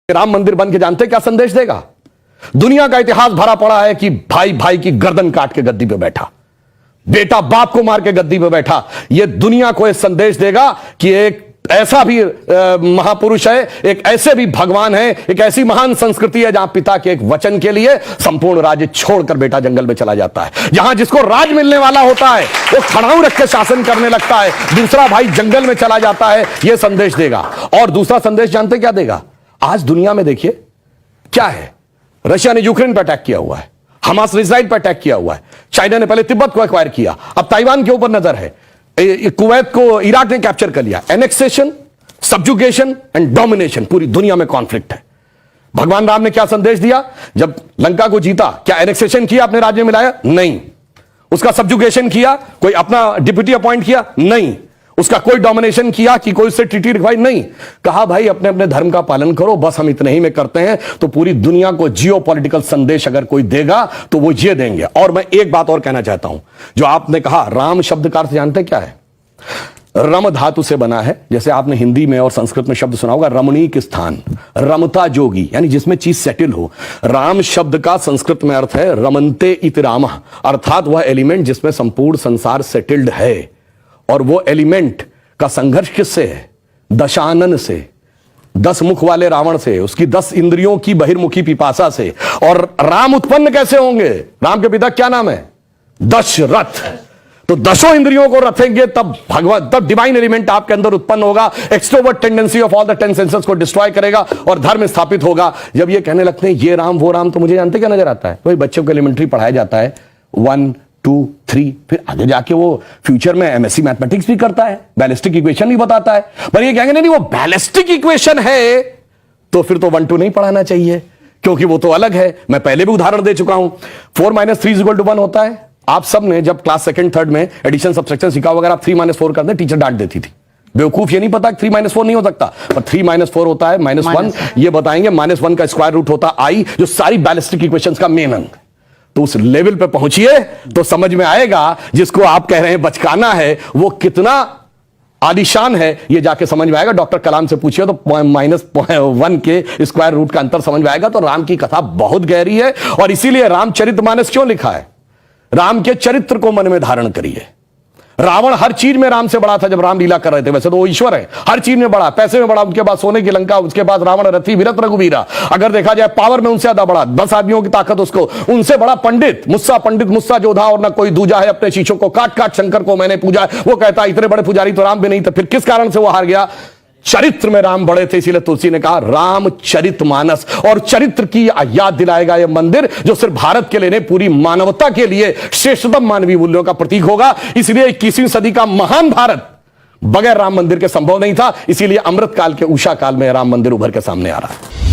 राम मंदिर बन के जानते क्या संदेश देगा? दुनिया का इतिहास भरा पड़ा है कि भाई भाई की गर्दन काट के गद्दी पे बैठा, बेटा बाप को मार के गद्दी पे बैठा। यह दुनिया को एक संदेश देगा कि एक ऐसा भी महापुरुष है, एक ऐसे भी भगवान है, एक ऐसी महान संस्कृति है जहां पिता के एक वचन के लिए संपूर्ण राज्य छोड़कर बेटा जंगल में चला जाता है। जहां जिसको राज मिलने वाला होता है वो खड़ाऊ रख के शासन करने लगता है, दूसरा भाई जंगल में चला जाता है। यह संदेश देगा। और दूसरा संदेश जानते क्या देगा? आज दुनिया में देखिए क्या है, रशिया ने यूक्रेन पर अटैक किया हुआ है, हमास इजराइल पर अटैक किया हुआ है, चाइना ने पहले तिब्बत को एक्वायर किया, अब ताइवान के ऊपर नजर है, कुवैत को इराक ने कैप्चर कर लिया। एनेक्सेशन, सब्जुगेशन एंड डोमिनेशन, पूरी दुनिया में कॉन्फ्लिक्ट है। भगवान राम ने क्या संदेश दिया? जब लंका को जीता, क्या एनेक्सेशन किया, अपने राज्य में लाया? नहीं। उसका सब्जुगेशन किया, कोई अपना डिप्यूटी अपॉइंट किया? नहीं। उसका कोई डोमिनेशन किया कि कोई उससे ट्रीटी रखवाई? नहीं। कहा भाई अपने अपने धर्म का पालन करो, बस हम इतने ही में करते हैं। तो पूरी दुनिया को जियोपॉलिटिकल संदेश अगर कोई देगा तो वो ये देंगे। और मैं एक बात और कहना चाहता हूं, जो आपने कहा राम शब्द का अर्थ जानते क्या है? रम धातु से बना है। जैसे आपने हिंदी में और संस्कृत में शब्द सुना होगा रमणीक स्थान, रमता जोगी, यानी जिसमें चीज सेटल हो। राम शब्द का संस्कृत में अर्थ है रमन्ते इति रामः, अर्थात वह एलिमेंट जिसमें संपूर्ण संसार सेटल्ड है। और वो एलिमेंट का संघर्ष किससे है? दशानन से, 10 मुख वाले रावण से, उसकी 10 इंद्रियों की बहिर्मुखी पिपासा से। और राम उत्पन्न कैसे होंगे? राम के पिता क्या नाम है? दशरथ। तो 10 इंद्रियों को रखेंगे तब भगवान, तब डिवाइन एलिमेंट आपके अंदर उत्पन्न होगा। Extrovert tendency of all the 10 senses को डिस्ट्रॉय करेगा और धर्म स्थापित होगा। जब ये कहने लगते हैं ये राम वो राम, तो मुझे जानते क्या नजर आता है? वही बच्चों को एलिमेंट्री पढ़ाया जाता है 1 2 3, फिर आगे जाके वो फ्यूचर में एमएससी मैथमेटिक्स भी करता है, बैलिस्टिक इक्वेशन भी बताता है। पर ये कहेंगे नहीं वो बैलिस्टिक इक्वेशन है, तो फिर तो 1 2 नहीं पढ़ाना चाहिए, क्योंकि वो तो अलग है। मैं पहले भी उदाहरण दे चुका हूं। 4 - 3 = 1 होता है। आप सब ने जब क्लास 2nd 3rd में एडिशन सब्सट्रैक्शन सीखा, अगर आप 3 - 4 करते हैं टीचर डांट देती थी, बेवकूफ ये नहीं पता 3 - 4 नहीं हो सकता, पर 3 - 4 होता है -1। ये बताएंगे -1 का स्क्वायर रूट होता आई, जो सारी बैलिस्टिक इक्वेशंस का मेन अंग। तो उस लेवल पे पहुंचिए तो समझ में आएगा जिसको आप कह रहे हैं बचकाना है वो कितना आलीशान है, ये जाके समझ में आएगा। डॉक्टर कलाम से पूछिए तो -1 के स्क्वायर रूट का अंतर समझ में आएगा। तो राम की कथा बहुत गहरी है और इसीलिए रामचरितमानस क्यों लिखा है? राम के चरित्र को मन में धारण करिए। रावण हर चीज में राम से बड़ा था जब राम लीला कर रहे थे। वैसे तो वो ईश्वर है, हर चीज में बड़ा, पैसे में बड़ा, उनके पास सोने की लंका, उसके पास रावण रथी वीरत रघुवीरा। अगर देखा जाए पावर में उनसे ज्यादा बड़ा, 10 आदमियों की ताकत उसको, उनसे बड़ा पंडित मुस्सा जोधा और ना कोई दूजा है। अपने शिष्यों को काट काट शंकर को मैंने पूजा। वो कहता इतने बड़े पुजारी तो राम भी नहीं थे। फिर किस कारण से वो हार गया? चरित्र में राम बड़े थे, इसीलिए तुलसी ने कहा रामचरितमानस। और चरित्र की याद दिलाएगा यह मंदिर, जो सिर्फ भारत के लिए नहीं पूरी मानवता के लिए श्रेष्ठतम मानवीय मूल्यों का प्रतीक होगा। इसलिए 21वीं सदी का महान भारत बगैर राम मंदिर के संभव नहीं था। इसीलिए अमृत काल के उषा काल में राम मंदिर उभर के सामने आ रहा है।